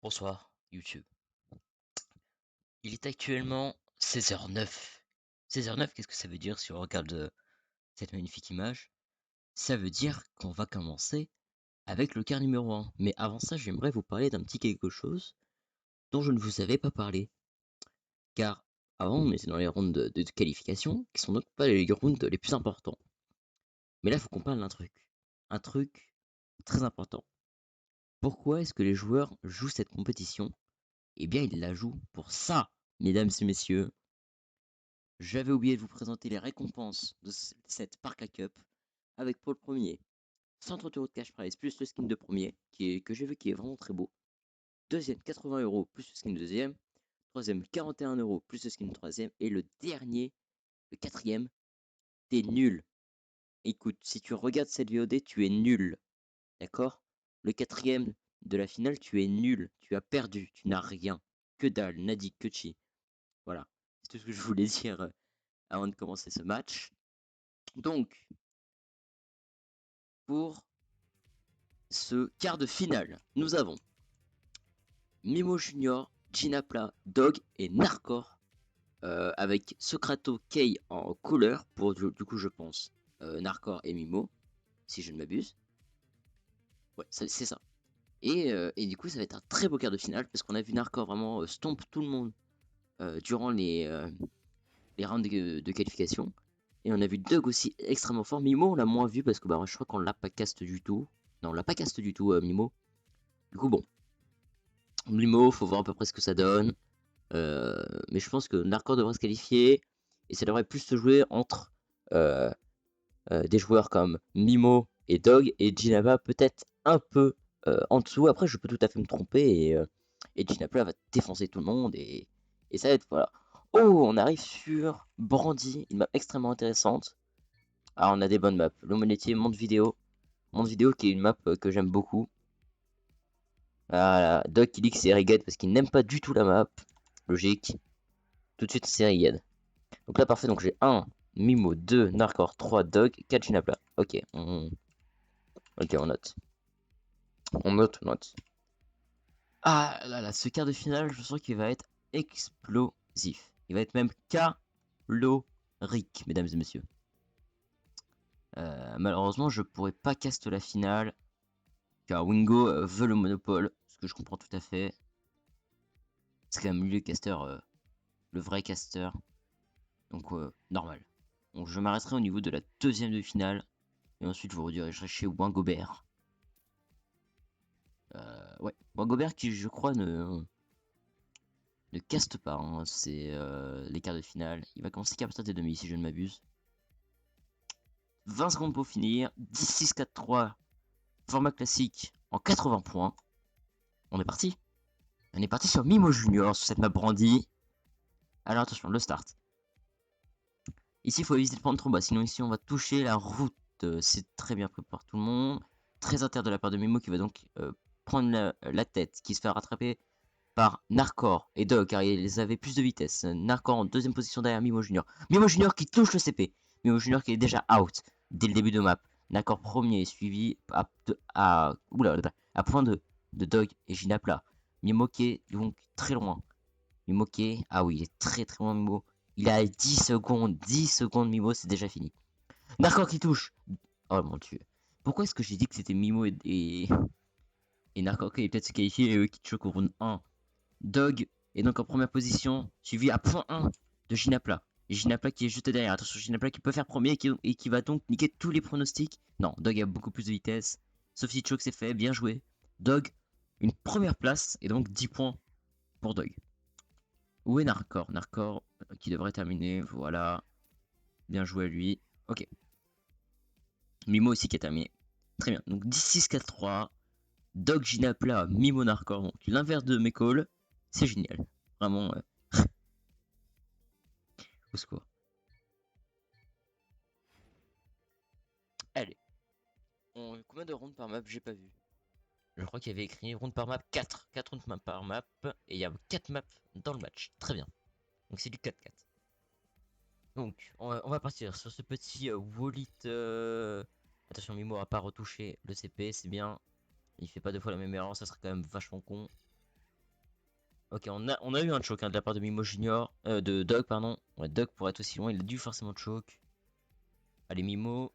Bonsoir, YouTube. Il est actuellement 16h09. 16h09, qu'est-ce que ça veut dire si on regarde cette magnifique image? Ça veut dire qu'on va commencer avec le quart numéro 1. Mais avant ça, j'aimerais vous parler d'un petit quelque chose dont je ne vous avais pas parlé. Car avant, on était dans les rounds de qualification, qui sont donc pas les rounds les plus importants. Mais là, il faut qu'on parle d'un truc. Un truc très important. Pourquoi est-ce que les joueurs jouent cette compétition? Eh bien, ils la jouent pour ça, mesdames et messieurs. J'avais oublié de vous présenter les récompenses de cette Parka Cup avec pour le premier 130 € de cash prize plus le skin de premier que j'ai vu qui est vraiment très beau. Deuxième 80 € plus le skin de deuxième. Troisième 41 € plus le skin de troisième. Et le dernier, le quatrième, t'es nul. Écoute, si tu regardes cette VOD, tu es nul. D'accord? Le quatrième de la finale, tu es nul. Tu as perdu. Tu n'as rien. Que dalle, nadi, que chi. Voilà. C'est tout ce que je voulais dire avant de commencer ce match. Donc, pour ce quart de finale, nous avons Mimo Junior, Ginapla, Dog et Narcor avec Socrato Kay en couleur pour du coup je pense Narcor et Mimo si je ne m'abuse. Ouais, c'est ça. Et du coup ça va être un très beau quart de finale parce qu'on a vu Narcor vraiment stomp tout le monde durant les rounds de qualification. Et on a vu Dog aussi extrêmement fort. Mimo on l'a moins vu parce que bah, je crois qu'on l'a pas cast du tout. Non on l'a pas cast du tout Mimo. Du coup bon, Mimo, faut voir à peu près ce que ça donne. Mais je pense que Narcor devrait se qualifier. Et ça devrait plus se jouer entre euh, des joueurs comme Mimo et Dog. Et Jinaba peut-être un peu en dessous. Après, je peux tout à fait me tromper. Et Jinaba va défoncer tout le monde. Et ça va être. Voilà. Oh, on arrive sur Brandy. Une map extrêmement intéressante. Ah, on a des bonnes maps. L'Homonetier, Monde Vidéo. Monde Vidéo qui est une map que j'aime beaucoup. Voilà. Dog qui dit que c'est Rigad parce qu'il n'aime pas du tout la map. Logique. Tout de suite, c'est Rigad. Donc là, parfait. Donc j'ai 1 Mimo, 2 Narcor, 3 Dog, 4 Ginapla. Ok, ok, on note. On note, on note. Ah là là, ce quart de finale, je sens qu'il va être explosif. Il va être même calorique, mesdames et messieurs. Malheureusement, je pourrais pas cast la finale, car Wingo veut le monopole, ce que je comprends tout à fait. C'est quand même lui le caster, le vrai caster. Donc, normal. Donc, je m'arrêterai au niveau de la deuxième de finale. Et ensuite, je vous redirigerai chez Wingobert. Ouais, Wingobert qui, je crois, ne caste pas. Hein. C'est les quarts de finale. Il va commencer qu'à partir des demi, si je ne m'abuse. 20 secondes pour finir. 10-6-4-3. Format classique en 80 points. On est parti. On est parti sur Mimo Junior, sur cette map Brandy. Alors attention, le start. Ici, il faut éviter de prendre trop bas, sinon ici, on va toucher la route. C'est très bien pris par tout le monde. Très inter de la part de Mimo qui va donc prendre la tête, qui se fait rattraper par Narcor et Dog, car ils avaient plus de vitesse. Narcor en deuxième position derrière Mimo Junior. Mimo Junior qui touche le CP. Mimo Junior qui est déjà out dès le début de map. Narcor premier, suivi à point de Dog et Ginapla. Mimo qui est donc très loin. Mimo qui est... Ah oui, il est très très loin Mimo. Il a 10 secondes. 10 secondes Mimo, c'est déjà fini. Narcor qui touche. Oh mon dieu. Pourquoi est-ce que j'ai dit que c'était Mimo et Narcor qui allait peut-être se qualifier et eux qui choquent au round 1? Dog est donc en première position, suivi à point 1 de Ginapla. Ginapla qui est juste derrière. Attention, Ginapla qui peut faire premier et qui va donc niquer tous les pronostics. Non, Dog a beaucoup plus de vitesse. Sauf si Choke c'est fait, bien joué. Dog, une première place et donc 10 points pour Dog. Où est Narcor? Narcor qui devrait terminer, voilà. Bien joué à lui. Ok. Mimo aussi qui a terminé. Très bien. Donc 10-6-4-3. Dog, Ginapla, Mimo, Narcor. Donc l'inverse de mes calls. C'est génial. Vraiment, au secours. Allez. Combien de rounds par map? J'ai pas vu. Je crois qu'il y avait écrit round par map 4. 4 rounds par map. Et il y a 4 maps dans le match. Très bien. Donc c'est du 4-4. Donc on va partir sur ce petit Wallet. Attention, Mimo a pas retouché le CP. C'est bien. Il fait pas deux fois la même erreur. Ça serait quand même vachement con. Ok, on a eu un choke hein, de la part de Mimo Junior, de Dog, pardon. Ouais, Dog pour être aussi loin, il a dû forcément choke. Allez, Mimo.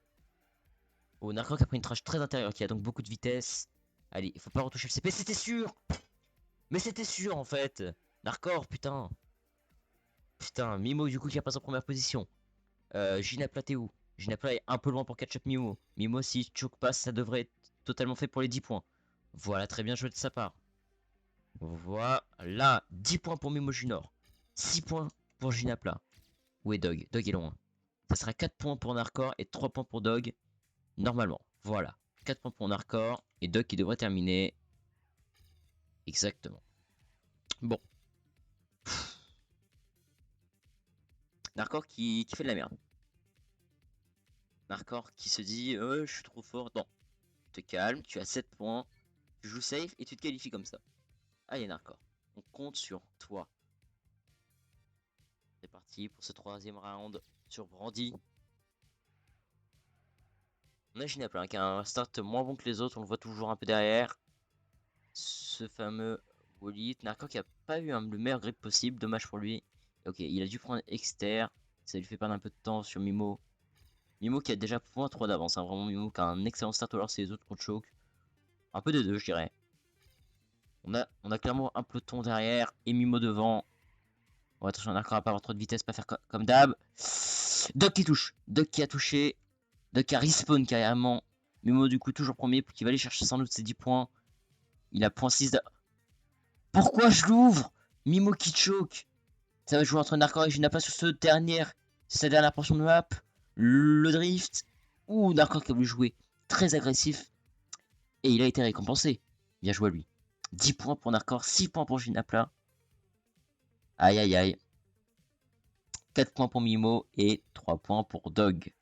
Oh, Narcor qui a pris une trash très intérieure, qui a donc beaucoup de vitesse. Allez, il faut pas retoucher le CP, c'était sûr! Mais c'était sûr en fait! Narcor, putain! Putain, Mimo du coup qui a passé en première position. Ginapla, t'es où? Ginapla est un peu loin pour catch up Mimo. Mimo, si choke passe, ça devrait être totalement fait pour les 10 points. Voilà, très bien joué de sa part. Voilà, 10 points pour Mimo Junior. 6 points pour Ginapla. Où est Dog? Dog est loin. Ça sera 4 points pour Narcor et 3 points pour Dog. Normalement, voilà. 4 points pour Narcor et Dog qui devrait terminer. Exactement. Bon. Narcor qui fait de la merde. Narcor qui se dit je suis trop fort. Non, te calme, tu as 7 points. Tu joues safe et tu te qualifies comme ça. Allez Narcor, on compte sur toi. C'est parti pour ce troisième round sur Brandy. On a Ginapla qui a un start moins bon que les autres, on le voit toujours un peu derrière. Ce fameux Walid. Narcor qui a pas eu le meilleur grip possible, dommage pour lui. Ok, il a dû prendre Exter, ça lui fait perdre un peu de temps sur Mimo. Mimo qui a déjà .3 d'avance, hein. Vraiment Mimo qui a un excellent start alors c'est les autres contre choke. Un peu des deux je dirais. On a clairement un peloton derrière et Mimo devant. Bon, attention, Narcor à pas avoir trop de vitesse, pas faire comme d'hab. Doc qui touche, Doc qui a touché, Doc qui a respawn carrément. Mimo du coup toujours premier, qui va aller chercher sans doute ses 10 points. Il a .6 de... Pourquoi je l'ouvre? Mimo qui choke. Ça va jouer entre Narcor et Ginapla sur cette dernière portion de map. Le drift. Ouh, Narcor qui a voulu jouer très agressif. Et il a été récompensé. Bien joué à lui. 10 points pour Narcor, 6 points pour Ginapla. Aïe aïe aïe. 4 points pour Mimo et 3 points pour Dog.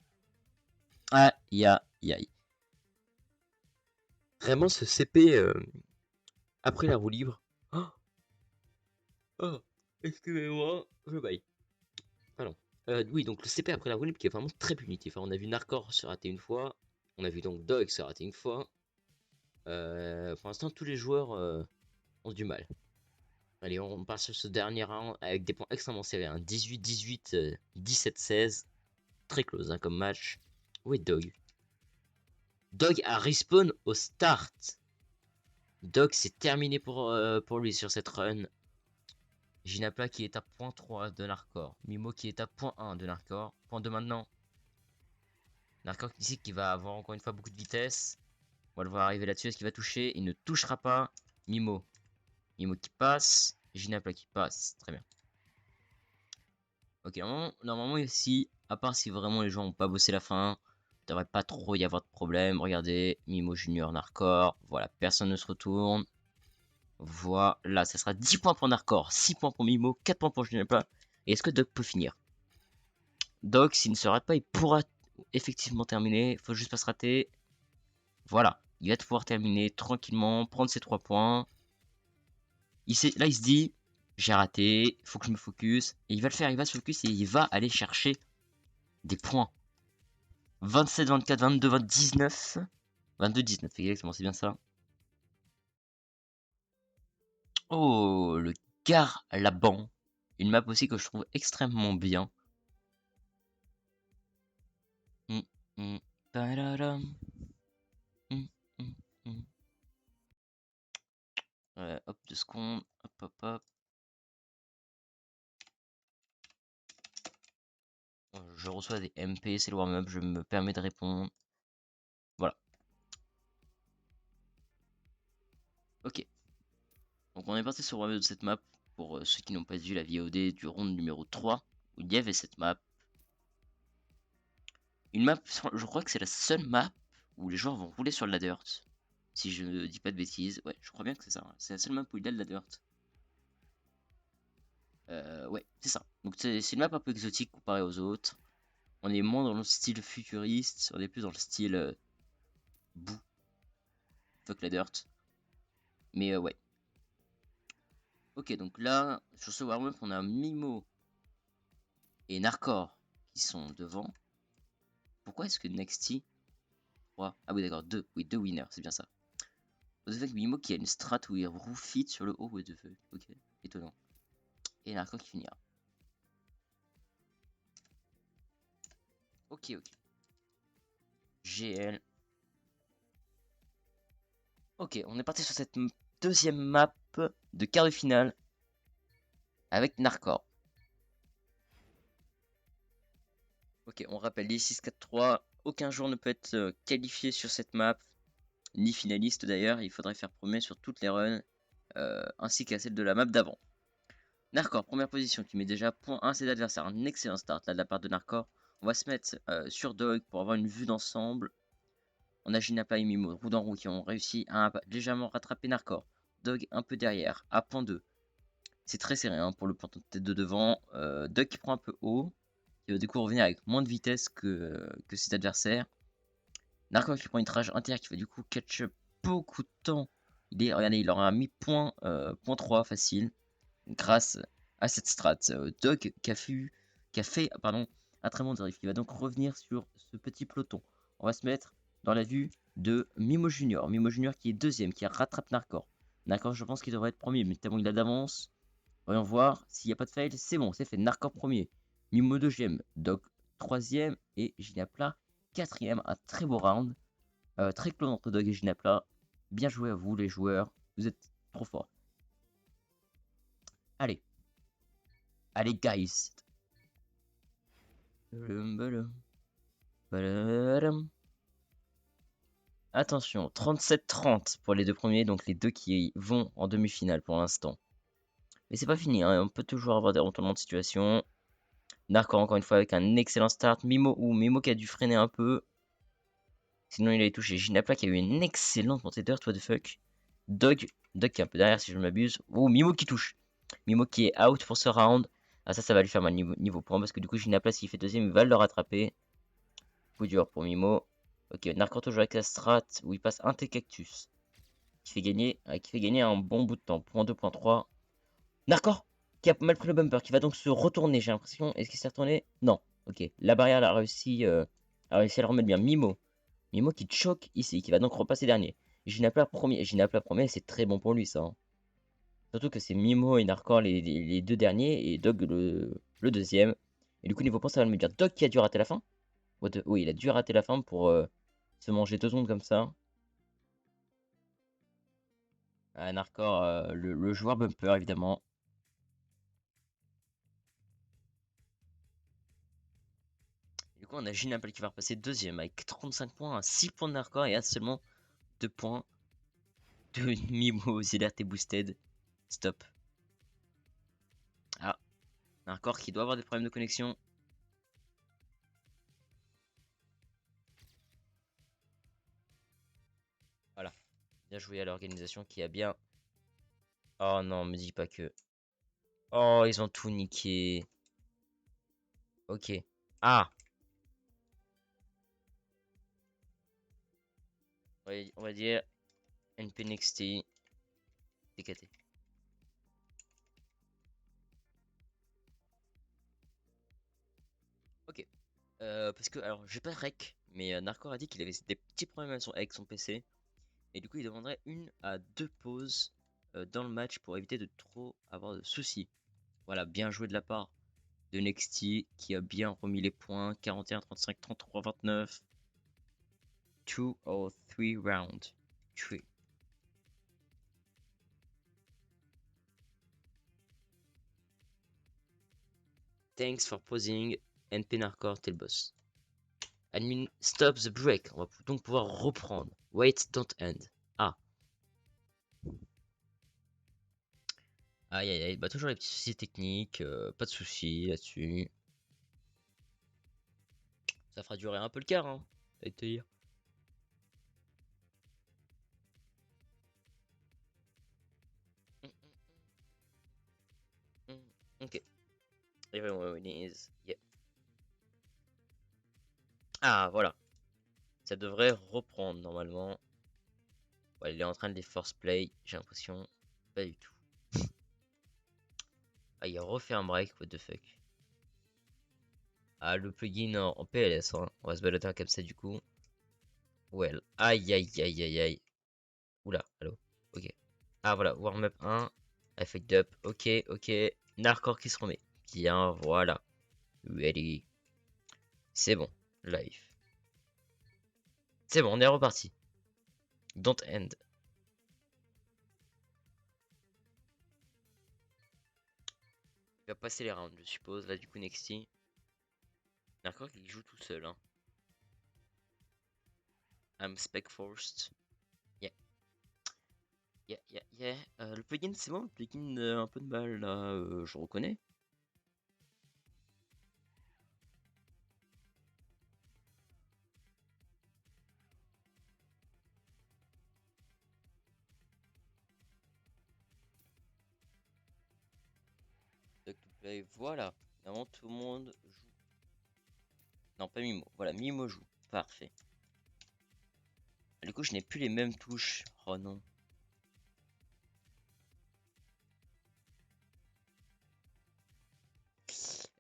Aïe aïe aïe. Vraiment ce CP après la roue libre. Oh, oh excusez-moi, je baille. Pardon. Oui, donc le CP après la roue libre qui est vraiment très punitif. On a vu Narcor se rater une fois. On a vu donc Dog se rater une fois. Pour l'instant, tous les joueurs ont du mal. Allez, on passe sur ce dernier round avec des points extrêmement serrés. Hein. 18-18, 17-16. Très close hein, comme match. Où est Dog? Dog a respawn au start. Dog, c'est terminé pour lui sur cette run. Ginapla qui est à .3 de Narcor. Mimo qui est à .1 de Narcor. .2 maintenant. Narcor qui dit qu'il va avoir encore une fois beaucoup de vitesse. On va le voir arriver là-dessus. Est-ce qu'il va toucher? Il ne touchera pas. Mimo. Mimo qui passe. Ginapla qui passe. Très bien. Ok, normalement ici, à part si vraiment les gens n'ont pas bossé la fin, il devrait pas trop y avoir de problème. Regardez, Mimo Junior, Narcor. Voilà, personne ne se retourne. Voilà, ça sera 10 points pour Narcor, 6 points pour Mimo, 4 points pour Ginapla. Et est-ce que Doc peut finir? Doc, s'il ne se rate pas, il pourra effectivement terminer. Il faut juste pas se rater. Voilà, il va pouvoir terminer tranquillement, prendre ses 3 points. Là, il se dit, j'ai raté, faut que je me focus. Et il va le faire, il va se focus et il va aller chercher des points. 27, 24, 22, 19. 22, 19, exactement, c'est bien ça. Oh, le Garlaban. Une map aussi que je trouve extrêmement bien. Tadadam. Hop, 2 secondes. Hop, hop, hop. Je reçois des MP, c'est le warm-up, je me permets de répondre. Voilà. Ok. Donc on est parti sur le warm-up de cette map. Pour ceux qui n'ont pas vu la VOD du round numéro 3, où il y avait cette map. Une map, je crois que c'est la seule map où les joueurs vont rouler sur la dirt. Si je ne dis pas de bêtises. Ouais, je crois bien que c'est ça. Hein. C'est la seule map où il y a de la dirt. Ouais, c'est ça. Donc c'est une map un peu exotique comparée aux autres. On est moins dans le style futuriste, on est plus dans le style boue. Fuck la dirt. Mais ouais. Ok, donc là, sur ce warm-up, on a Mimo et Narcor qui sont devant. Pourquoi est-ce que Nexty 3... Ah oui, d'accord, 2. Oui, 2 winners, c'est bien ça. What the fuck, Mimo qui a une strat où il roufite sur le haut, what the fuck. Ok, étonnant. Et Narcor qui finira. Ok, ok. GL. Ok, on est parti sur cette deuxième map de quart de finale avec Narcor. Ok, on rappelle les 6-4-3. Aucun joueur ne peut être qualifié sur cette map, ni finaliste d'ailleurs. Il faudrait faire premier sur toutes les runs, ainsi qu'à celle de la map d'avant. Narcor, première position, qui met déjà point 1 ses adversaires. Un excellent start là de la part de Narcor. On va se mettre sur Dog pour avoir une vue d'ensemble. On a Jinapa et Mimo, roue dans roue, qui ont réussi à légèrement rattraper Narcor. Dog un peu derrière, à point 2. C'est très serré hein, pour le point de tête de devant. Dog qui prend un peu haut. Il va du coup revenir avec moins de vitesse que ses adversaires. Narcor qui prend une trage intérieure qui va du coup catch up beaucoup de temps. Regardez, il aura mis point 3 facile grâce à cette strat. Dog qui a fait un très bon drift. Il va donc revenir sur ce petit peloton. On va se mettre dans la vue de Mimo Junior. Mimo Junior qui est deuxième, qui rattrape Narcor. Narcor, je pense qu'il devrait être premier, mais tellement il a d'avance. Voyons voir s'il n'y a pas de fail. C'est bon, c'est fait. Narcor premier. Mimo deuxième. Dog troisième. Et Ginapla quatrième. Un très beau round. Très close entre Dog et Ginapla. Bien joué à vous les joueurs. Vous êtes trop forts. Allez. Allez, guys. Attention, 37-30 pour les deux premiers, donc les deux qui vont en demi-finale pour l'instant. Mais c'est pas fini, hein, on peut toujours avoir des retournements de situation. Narcor encore une fois avec un excellent start. Mimo qui a dû freiner un peu. Sinon il avait touché. Ginapla qui a eu une excellente montée d'heure, what the fuck. Dog qui est un peu derrière si je ne m'abuse. Oh, Mimo qui touche. Mimo qui est out pour ce round. Ah ça va lui faire mal niveau point parce que du coup Ginapla s'il fait deuxième il va le rattraper. Coup dur pour Mimo. Ok, Narcor toujours avec la strat où il passe un T-Cactus. Qui fait gagner un bon bout de temps. Point 2.3. Narcor qui a mal pris le bumper, qui va donc se retourner, j'ai l'impression. Est-ce qu'il s'est retourné? Non. Ok, la barrière a réussi à le remettre bien. Mimo qui choque ici, qui va donc repasser dernier. Ginapla premier, c'est très bon pour lui ça. Hein. Surtout que c'est Mimo et Narcor les deux derniers et Dog le deuxième. Et du coup, niveau point, ça va me dire Dog qui a dû rater la fin. Oui, il a dû rater la fin pour se manger 2 secondes comme ça. Narcor, le joueur bumper évidemment. Du coup, on a Ginapel qui va repasser deuxième avec 35 points, 6 points de Narcor et à seulement 2 points de Mimo, Zilert et Boosted. Stop. Ah, Narcor qui doit avoir des problèmes de connexion. Voilà. Bien joué à l'organisation qui a bien... Oh non, me dis pas que... Oh, ils ont tout niqué. Ok. Ah, on va dire NPNXT DKT. Ok. Parce que, alors, j'ai pas de rec, mais Narcor a dit qu'il avait des petits problèmes avec son PC. Et du coup, il demanderait 1 à 2 pauses dans le match pour éviter de trop avoir de soucis. Voilà, bien joué de la part de Nexty qui a bien remis les points. 41, 35, 33, 29. 2 or 3 rounds. 3. Thanks for pausing. NP Narcor, t'es le boss. Admin, stop the break. On va donc pouvoir reprendre. Wait, don't end. Ah. Aïe aïe aïe. Bah, toujours les petits soucis techniques. Pas de soucis là-dessus. Ça fera durer un peu le quart, hein. Avec te dire. Ok. Everyone is. Yeah. Ah, voilà. Ça devrait reprendre normalement. Ouais, il est en train de les force play, j'ai l'impression. Pas du tout. Ah, il a refait un break, what the fuck. Ah, le plugin en PLS, hein. On va se balader comme ça du coup. Well, aïe aïe aïe aïe aïe. Oula, allô. Ok. Ah voilà, warm-up 1. Effect up. Ok, ok. Narcor qui se remet. Bien, voilà. Ready. C'est bon. Live. C'est bon, on est reparti. Don't end. Il va passer les rounds, je suppose. Là, du coup, Nexty. Narcor qui joue tout seul. Hein. I'm spec forced. Yeah. Yeah, yeah, yeah. Le plugin, c'est bon. Le plugin, un peu de balle, là. Je reconnais. Duck to play, voilà. Normalement, tout le monde joue. Non, pas Mimo. Voilà, Mimo joue. Parfait. Du coup, je n'ai plus les mêmes touches. Oh non.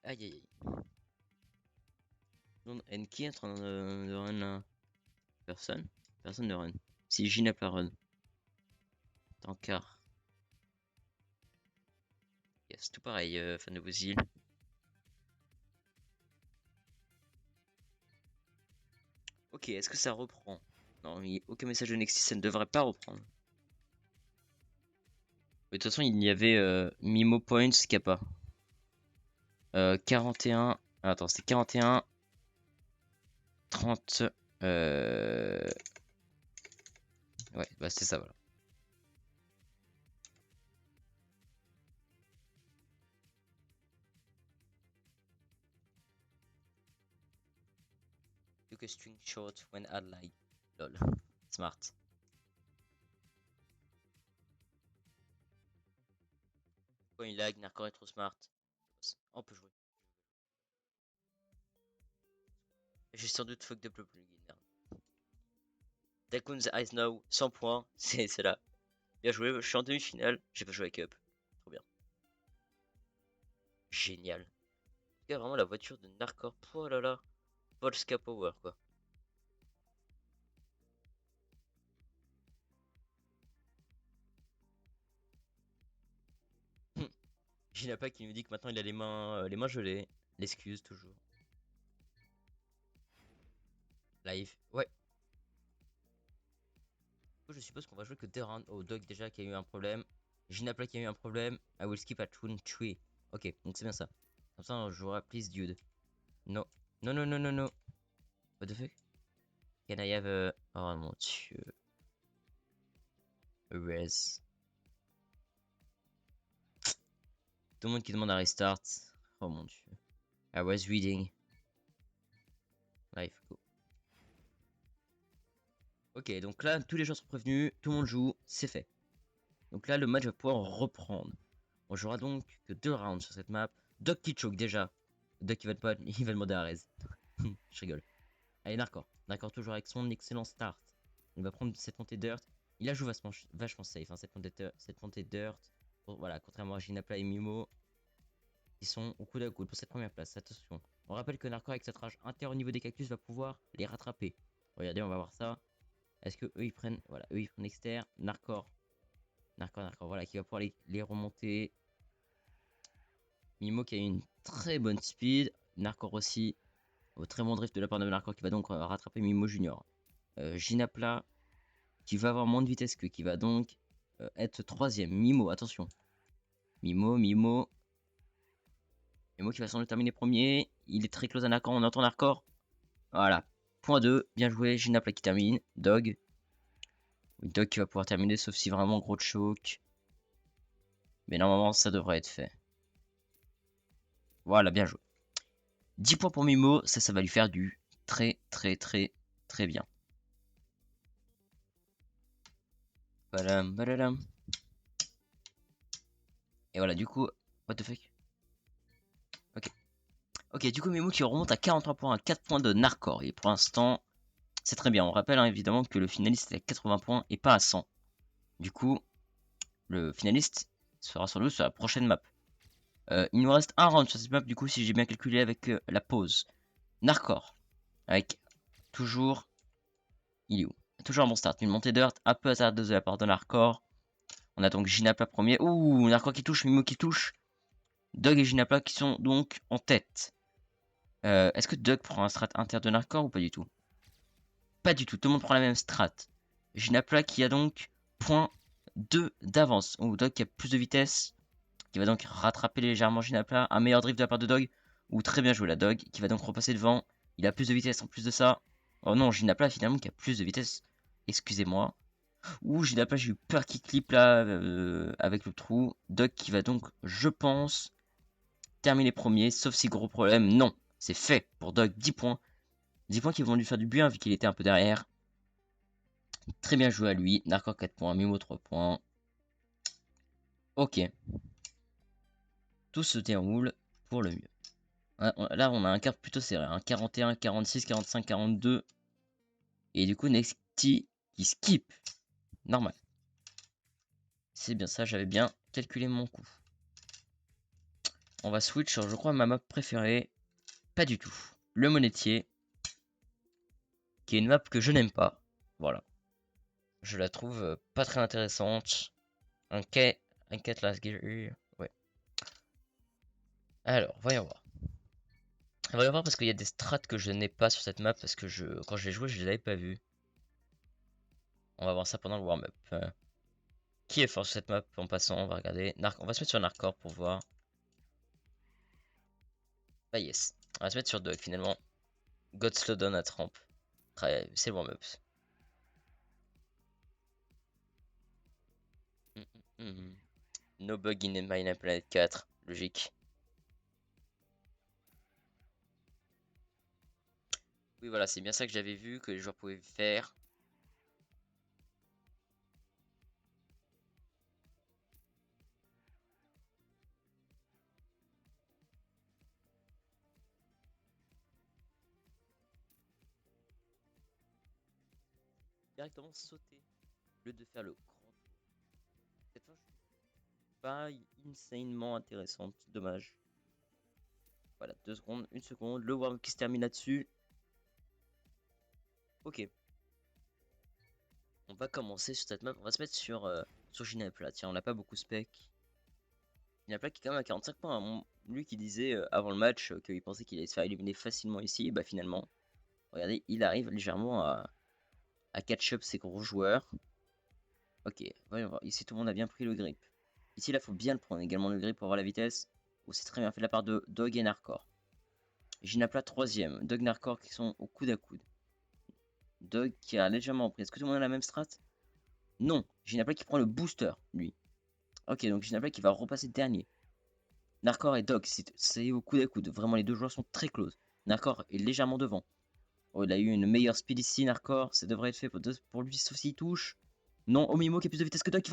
Aïe aïe aïe. N qui est en train de run là? Personne? Personne ne run. Si J n'a pas run. Tankard. Yes, tout pareil, fan de vos îles. Ok, est-ce que ça reprend? Non, aucun message de Nexus, ça ne devrait pas reprendre. Mais de toute façon, il y avait Mimo Points Kappa. 41. Attends, c'était 41. 30. Ouais, bah c'est ça, voilà. Took a string short when I like. Lol. Smart. Quand il lag, Narcor est trop smart. On peut jouer. J'ai sans doute fucked up le plugin. Dakun's Eyes Now, 100 points, c'est là. Bien joué, je suis en demi-finale, j'ai pas joué avec Up. Trop bien. Génial. En tout cas, vraiment la voiture de Narcor, oh là là. Polska Power quoi. Ginapa qui nous dit que maintenant il a les mains gelées. L'excuse toujours. Live. Ouais. Je suppose qu'on va jouer que 2 rounds. Oh, Dog déjà qui a eu un problème. Ginapla qui a eu un problème. I will skip at round 3. Ok, donc c'est bien ça. Comme ça on jouera please dude. No. Non, non, non, non, non. What the fuck? Can I have a... Oh mon dieu. A res. Tout le monde qui demande un restart. Oh mon dieu. I was reading. Live, go. Ok, donc là, tous les joueurs sont prévenus. Tout le monde joue. C'est fait. Donc là, le match va pouvoir reprendre. On jouera donc que 2 rounds sur cette map. Doc qui choke déjà. Doc il va, pas, il va demander à Rez. Je rigole. Allez, Narcor. Narcor toujours avec son excellent start. Il va prendre cette montée dirt. Il la joue vachement safe, hein, cette montée dirt. Bon, voilà, contrairement à Ginapla et Mimo, qui sont au coude à coude pour cette première place. Attention. On rappelle que Narcor avec cette rage interne au niveau des cactus va pouvoir les rattraper. Regardez, on va voir ça. Est-ce que eux ils prennent. Voilà, eux ils prennent externe. Narcor. Narcor, voilà, qui va pouvoir les remonter. Mimo qui a une très bonne speed. Narcor aussi. Très bon drift de la part de Narcor qui va donc rattraper Mimo Junior. Ginapla qui va avoir moins de vitesse que qui va donc être troisième. Mimo, attention. Mimo qui va sans doute terminer premier. Il est très close à Narcor, on entend Narcor. Voilà. Point 2, bien joué. Ginapla qui termine. Dog. Dog qui va pouvoir terminer sauf si vraiment gros choke. Mais normalement ça devrait être fait. Voilà, bien joué. 10 points pour Mimo, ça va lui faire du très bien. Badam, badadam. Et voilà, du coup, what the fuck. Ok. Ok, du coup, Mimo qui remonte à 43 points, à 4 points de Narcor. Et pour l'instant, c'est très bien. On rappelle hein, évidemment que le finaliste est à 80 points et pas à 100. Du coup, le finaliste sera sans doute sur la prochaine map. Il nous reste un round sur cette map, du coup, si j'ai bien calculé avec la pause. Narcor. Avec toujours. Il est où? toujours un bon start. Une montée d'Earth un peu hasardeuse de la part de Narcor. On a donc Ginapla premier. Ouh, Narcor qui touche, Mimo qui touche. Doug et Ginapla qui sont donc en tête. Est-ce que Doug prend un strat inter de Narcor ou pas du tout? Pas du tout, tout le monde prend la même strat. Ginapla qui a donc point 2 d'avance. Ou Doug qui a plus de vitesse, qui va donc rattraper légèrement Ginapla. Un meilleur drift de la part de Dog. Ou très bien joué la Dog, qui va donc repasser devant. Il a plus de vitesse en plus de ça. Oh non, Ginapla finalement qui a plus de vitesse. Excusez-moi. Ouh, Ginapla, j'ai eu peur qu'il clip là avec le trou. Dog qui va donc, je pense, terminer premier, sauf si gros problème. Non, c'est fait pour Dog, 10 points. 10 points qui vont lui faire du bien vu qu'il était un peu derrière. Très bien joué à lui. Narcor 4 points, Mimo 3 points. Ok. Tout se déroule pour le mieux. Là, on a un quart plutôt serré. Hein. 41, 46, 45, 42. Et du coup, Nexty qui skip. Normal. C'est bien ça, j'avais bien calculé mon coup. On va switch sur, je crois, ma map préférée. Pas du tout. Le monétier. Qui est une map que je n'aime pas. Voilà. Je la trouve pas très intéressante. Un quai Last Gear. Ouais. Alors, voyons voir. Voyons voir parce qu'il y a des strats que je n'ai pas sur cette map parce que quand je l'ai joué, je les avais pas vus. On va voir ça pendant le warm-up. Qui est fort sur cette map en passant? On va regarder. On va se mettre sur Narcor pour voir. Ah yes. On va se mettre sur Dog finalement. God Slowdown à Tramp. C'est le warm-up. No bug in Mine Planet 4. Logique. Oui voilà, c'est bien ça que j'avais vu que les joueurs pouvaient faire. Directement sauter. Au lieu de faire le grand tour. Cette fois, je suis pas insanement intéressante. Dommage. Voilà, 2 secondes, 1 seconde. Le warm qui se termine là-dessus. Ok. On va commencer sur cette map. On va se mettre sur Ginapla. Tiens, on n'a pas beaucoup spec. Ginapla qui est quand même à 45 points. Hein. Lui qui disait avant le match qu'il pensait qu'il allait se faire éliminer facilement ici. Et bah finalement, regardez, il arrive légèrement à catch up ses gros joueurs. Ok, voyons voir. Ici, tout le monde a bien pris le grip. Ici, là, faut bien le prendre également le grip pour avoir la vitesse. Oh, c'est très bien fait de la part de Dog et Narcor. Ginapla 3ème. Dog Narcor qui sont au coude à coude. Dog qui a légèrement pris. Est-ce que tout le monde a la même strat? Non. Ginapla qui prend le booster, lui. Ok, donc Ginapla qui va repasser dernier. Narcor et Dog, c'est au coude à coude. Vraiment, les deux joueurs sont très close. Narcor est légèrement devant. Oh, il a eu une meilleure speed ici, Narcor. Ça devrait être fait pour lui, sauf s'il touche. Non, Omimo qui a plus de vitesse que Dog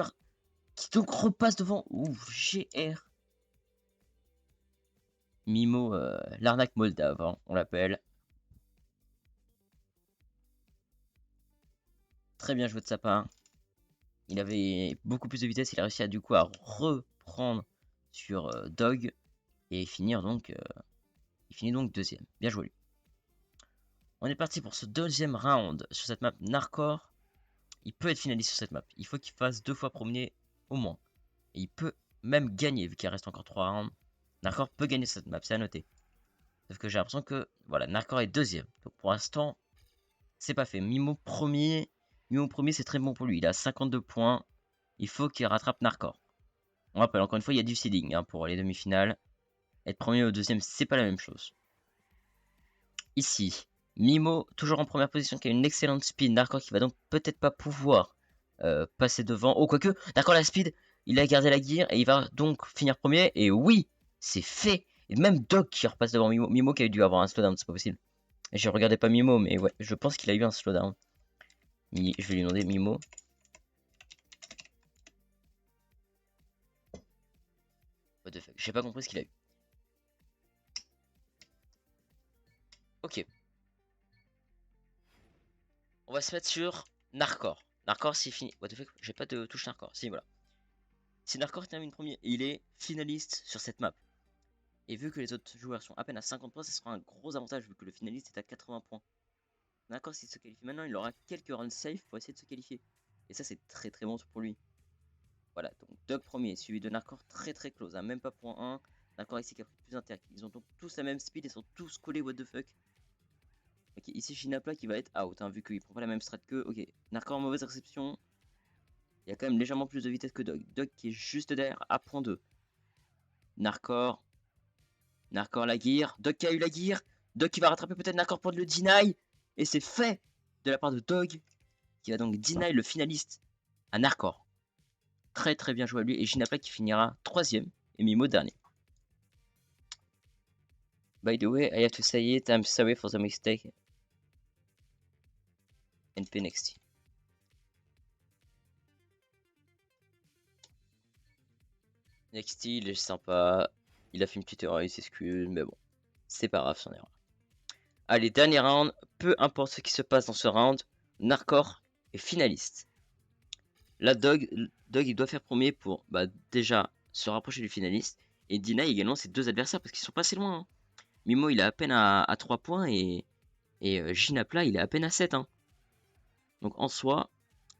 qui donc repasse devant. Ouf, GR. Mimo, l'arnaque moldave, hein, on l'appelle. Très bien joué de sa part. Il avait beaucoup plus de vitesse, il a réussi à du coup à reprendre sur Dog et finir donc, il finit donc 2ème. Bien joué lui. On est parti pour ce 2ème round sur cette map Narcor. Il peut être finaliste sur cette map. Il faut qu'il fasse 2 fois premier au moins. Et il peut même gagner vu qu'il reste encore 3 rounds. Narcor peut gagner cette map, c'est à noter. Sauf que j'ai l'impression que voilà, Narcor est 2ème. Donc pour l'instant, c'est pas fait. Mimo premier, c'est très bon pour lui. Il a 52 points. Il faut qu'il rattrape Narcor. On rappelle, encore une fois, il y a du seeding hein, pour les demi-finales. Être premier ou 2ème, c'est pas la même chose. Ici, Mimo, toujours en première position, qui a une excellente speed. Narcor qui va donc peut-être pas pouvoir passer devant. Oh, quoique, Narcor la speed, il a gardé la gear et il va donc finir premier. Et oui, c'est fait. Et même Dog qui repasse devant Mimo. Mimo qui a dû avoir un slowdown, c'est pas possible. Je regardais pas Mimo, mais ouais, je pense qu'il a eu un slowdown. Je vais lui demander Mimo. What the fuck, j'ai pas compris ce qu'il a eu. Ok. On va se mettre sur Narcor. Narcor, c'est fini. What the fuck, j'ai pas de touche Narcor. Si, voilà. Si Narcor termine premier, il est finaliste sur cette map. Et vu que les autres joueurs sont à peine à 50 points, ce sera un gros avantage vu que le finaliste est à 80 points. Narcor, s'il se qualifie maintenant, il aura quelques rounds safe pour essayer de se qualifier. Et ça, c'est très très bon pour lui. Voilà, donc Dog premier, suivi de Narcor très très close, hein, même pas point 1. Narcor ici qui a pris plus intact. Ils ont donc tous la même speed et sont tous collés, what the fuck. Ok, ici Shinapla qui va être out, hein, vu qu'il prend pas la même strat que. Ok, Narcor en mauvaise réception. Il y a quand même légèrement plus de vitesse que Dog. Dog qui est juste derrière à point 2. Narcor. Narcor la gear. Dog qui a eu la gear. Dog qui va rattraper peut-être Narcor pour le deny. Et c'est fait de la part de Dog qui va donc deny le finaliste à Narcor. Très très bien joué à lui. Et Shinapla qui finira 3ème et Mimo dernier. By the way, I have to say it, I'm sorry for the mistake. NP NXT. NXT, il est sympa. Il a fait une petite erreur, il s'excuse, mais bon. C'est pas grave son erreur. Allez, dernier round. Peu importe ce qui se passe dans ce round, Narcor est finaliste. Là, Dog, il doit faire premier pour déjà se rapprocher du finaliste et deny également ses deux adversaires parce qu'ils sont pas assez loin. Hein. Mimo, il est à peine à 3 points et Jinapla, il est à peine à 7. Hein. Donc en soi,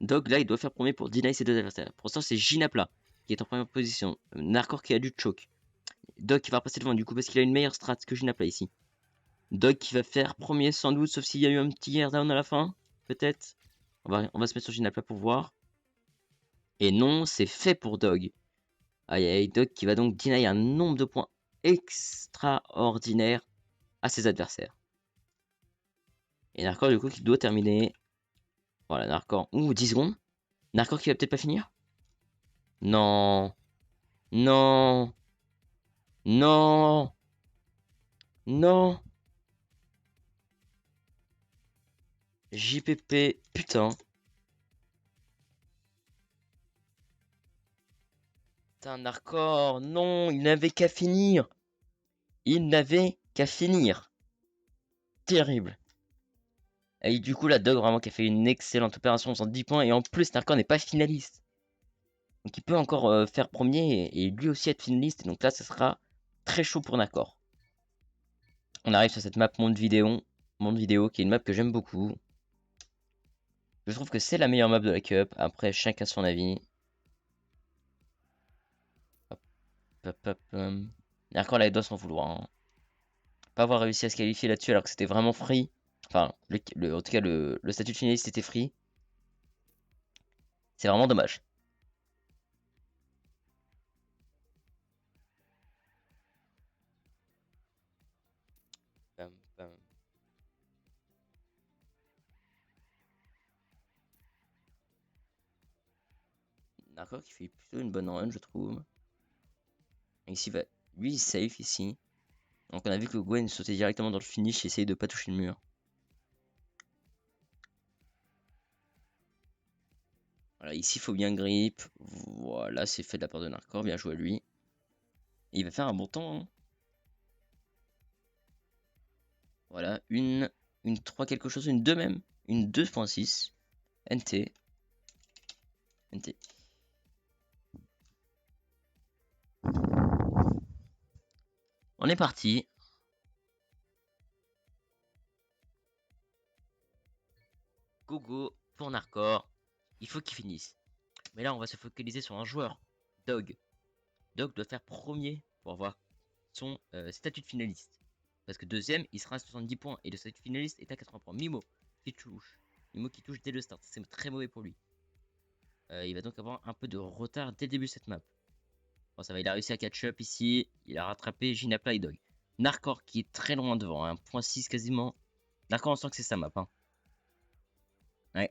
Dog, là, il doit faire premier pour deny ses deux adversaires. Pour l'instant, c'est Jinapla qui est en première position. Narcor qui a du choke. Dog qui va passer devant du coup parce qu'il a une meilleure strat que Jinapla ici. Dog qui va faire premier sans doute, sauf s'il y a eu un petit air down à la fin. Peut-être. On va se mettre sur Jinapla pour voir. Et non, c'est fait pour Dog. Aïe aïe, Dog qui va donc deny un nombre de points extraordinaire à ses adversaires. Et Narcor du coup qui doit terminer. Voilà, Narcor. Ouh, 10 secondes. Narcor qui va peut-être pas finir. Non. Non. Non. Non. JPP, putain. Putain, Narcor, non, il n'avait qu'à finir. Il n'avait qu'à finir. Terrible. Et du coup, la Dog vraiment qui a fait une excellente opération sans 10 points. Et en plus, Narcor n'est pas finaliste. Donc il peut encore faire premier et lui aussi être finaliste. Et donc là, ce sera très chaud pour Narcor. On arrive sur cette map monde vidéo qui est une map que j'aime beaucoup. Je trouve que c'est la meilleure map de la Cup. Après, chacun son avis. Hop, hop, hop, Narcor là, il doit s'en vouloir. Hein. Pas avoir réussi à se qualifier là-dessus alors que c'était vraiment free. Enfin, en tout cas, le statut de finaliste était free. C'est vraiment dommage. Pam, pam. Narcor qui fait plutôt une bonne run, je trouve. Et ici, lui, il safe ici. Donc on a vu que Gwen sautait directement dans le finish et essayait de pas toucher le mur. Voilà, ici, il faut bien grip. Voilà, c'est fait de la part de Narcor. Bien joué à lui. Et il va faire un bon temps. Hein. Voilà, une 3 quelque chose, une 2 même. Une 2.6. NT. NT. On est parti. Gogo pour Narcor. Il faut qu'il finisse. Mais là, on va se focaliser sur un joueur. Dog. Dog doit faire premier pour avoir son statut de finaliste. Parce que deuxième, il sera à 70 points. Et le statut de finaliste est à 80 points. Mimo qui touche. Mimo qui touche dès le start. C'est très mauvais pour lui. Il va donc avoir un peu de retard dès le début de cette map. Bon, ça va, il a réussi à catch up ici. Il a rattrapé Jinapla et Dog. Narcor qui est très loin devant. 1.6 quasiment. Narcor, on sent que c'est sa map. Hein. Ouais.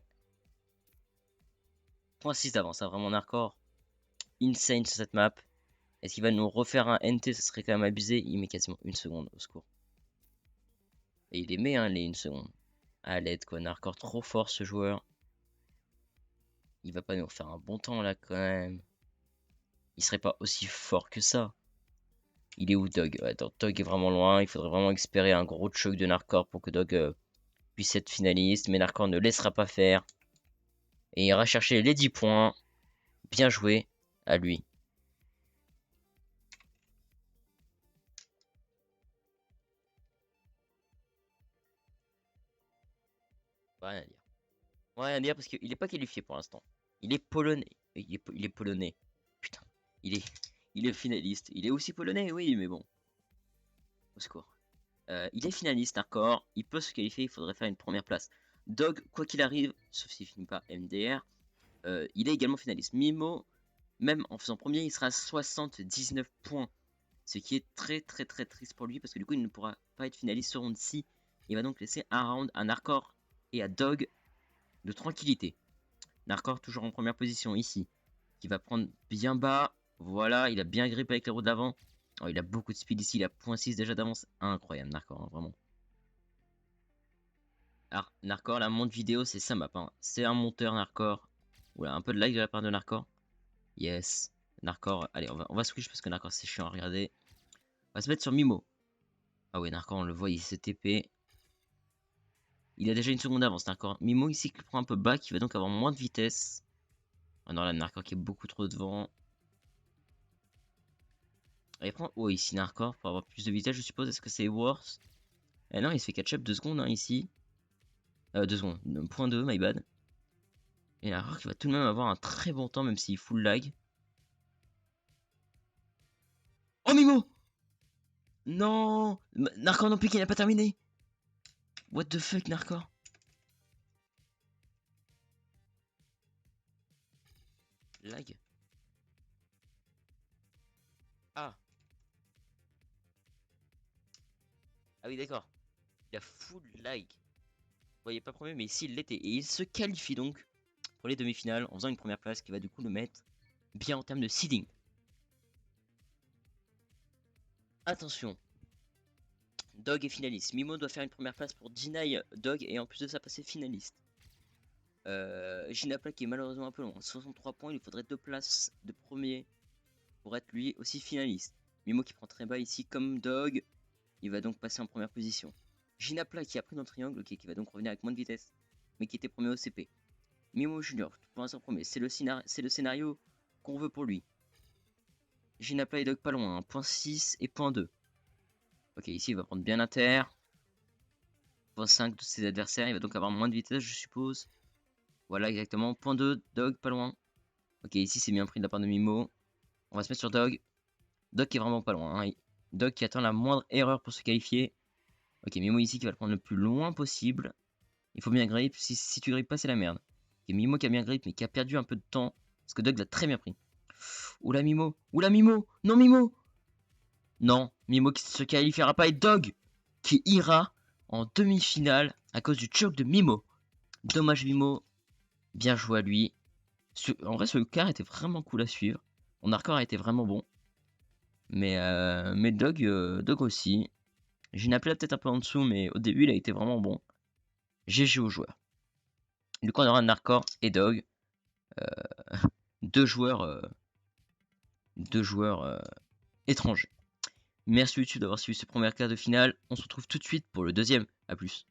0.6 d'avance. Hein, vraiment Narcor. Insane sur cette map. Est-ce qu'il va nous refaire un NT? Ce serait quand même abusé. Il met quasiment une seconde au secours. Et il les met, hein, les 1 seconde. À l'aide, quoi. Narcor trop fort ce joueur. Il va pas nous refaire un bon temps là quand même. Il serait pas aussi fort que ça. Il est où Dog? Ouais, Dog est vraiment loin. Il faudrait vraiment espérer un gros choc de Narcor pour que Dog puisse être finaliste. Mais Narcor ne laissera pas faire. Et il ira chercher les 10 points. Bien joué à lui. Rien à dire. Rien à dire parce qu'il est pas qualifié pour l'instant. Il est polonais. Il est polonais. Putain. Il est, il est finaliste. Il est aussi polonais, oui, mais bon. Au secours. Il est finaliste, d'accord. Il peut se qualifier, il faudrait faire une première place. Dog, quoi qu'il arrive, sauf s'il finit pas MDR, il est également finaliste. Mimo, même en faisant premier, il sera à 79 points. Ce qui est très très très triste pour lui parce que du coup il ne pourra pas être finaliste sur round 6. Il va donc laisser un round à Narcor et à Dog de tranquillité. Narcor toujours en première position ici. Qui va prendre bien bas. Voilà, il a bien grippé avec les roues d'avant. Oh, il a beaucoup de speed ici, il a 0.6 déjà d'avance. Incroyable Narcor, hein, vraiment. Alors, Narcor, la monte vidéo, c'est sa map. Hein. C'est un monteur Narcor. Oula, un peu de like de la part de Narcor. Yes. Narcor, allez, on va switch parce que Narcor c'est chiant à regarder. On va se mettre sur Mimo. Ah ouais, Narcor, on le voit, il s'est TP. Il a déjà une seconde d'avance, Narcor. Mimo ici qui prend un peu bas, qui va donc avoir moins de vitesse. Ah non, là, Narcor qui est beaucoup trop devant. Ah, il prend haut ici, Narcor, pour avoir plus de vitesse, je suppose. Est-ce que c'est worse? Eh non, il se fait catch-up 2 secondes, hein, ici. 2 secondes, 0.2, my bad. Et Narcor qui va tout de même avoir un très bon temps, même s'il full lag. Oh, Mimo! Non! Narcor non plus qui n'a pas terminé! What the fuck, Narcor? Lag? Ah! Ah oui, d'accord. Il a full lag. Vous voyez pas premier, mais ici il l'était. Et il se qualifie donc pour les demi-finales en faisant une première place qui va du coup le mettre bien en termes de seeding. Attention, Dog est finaliste. Mimo doit faire une première place pour deny Dog et en plus de ça passer finaliste. Ginapla qui est malheureusement un peu loin. 63 points, il lui faudrait 2 places de premier pour être lui aussi finaliste. Mimo qui prend très bas ici comme Dog. Il va donc passer en première position. Ginapla qui a pris dans le triangle, okay, qui va donc revenir avec moins de vitesse, mais qui était premier au CP. Mimo Junior, pour l'instant premier, c'est le scénario qu'on veut pour lui. Ginapla et Dog pas loin, hein. Point 6 et point 2. Ok, ici il va prendre bien l'inter. Point 5 de ses adversaires, il va donc avoir moins de vitesse, je suppose. Voilà, exactement. Point 2, Dog pas loin. Ok, ici c'est bien pris de la part de Mimo. On va se mettre sur Dog. Dog qui est vraiment pas loin. Hein. Dog qui attend la moindre erreur pour se qualifier. Ok, Mimo ici qui va le prendre le plus loin possible. Il faut bien grip. Si tu grippes pas, c'est la merde. Ok, Mimo qui a bien grip, mais qui a perdu un peu de temps. Parce que Dog l'a très bien pris. Oula Mimo. Oula Mimo. Non Mimo. Non, Mimo qui se qualifiera pas et Dog qui ira en demi-finale à cause du choc de Mimo. Dommage Mimo. Bien joué à lui. En vrai, ce car était vraiment cool à suivre. Mon hardcore a été vraiment bon. Mais Dog, Dog aussi. J'ai une appelé peut-être un peu en dessous, mais au début, il a été vraiment bon. GG aux joueurs. Du coup, on aura un hardcore et Dog. Deux joueurs étrangers. Merci YouTube d'avoir suivi ce premier quart de finale. On se retrouve tout de suite pour le deuxième. A plus.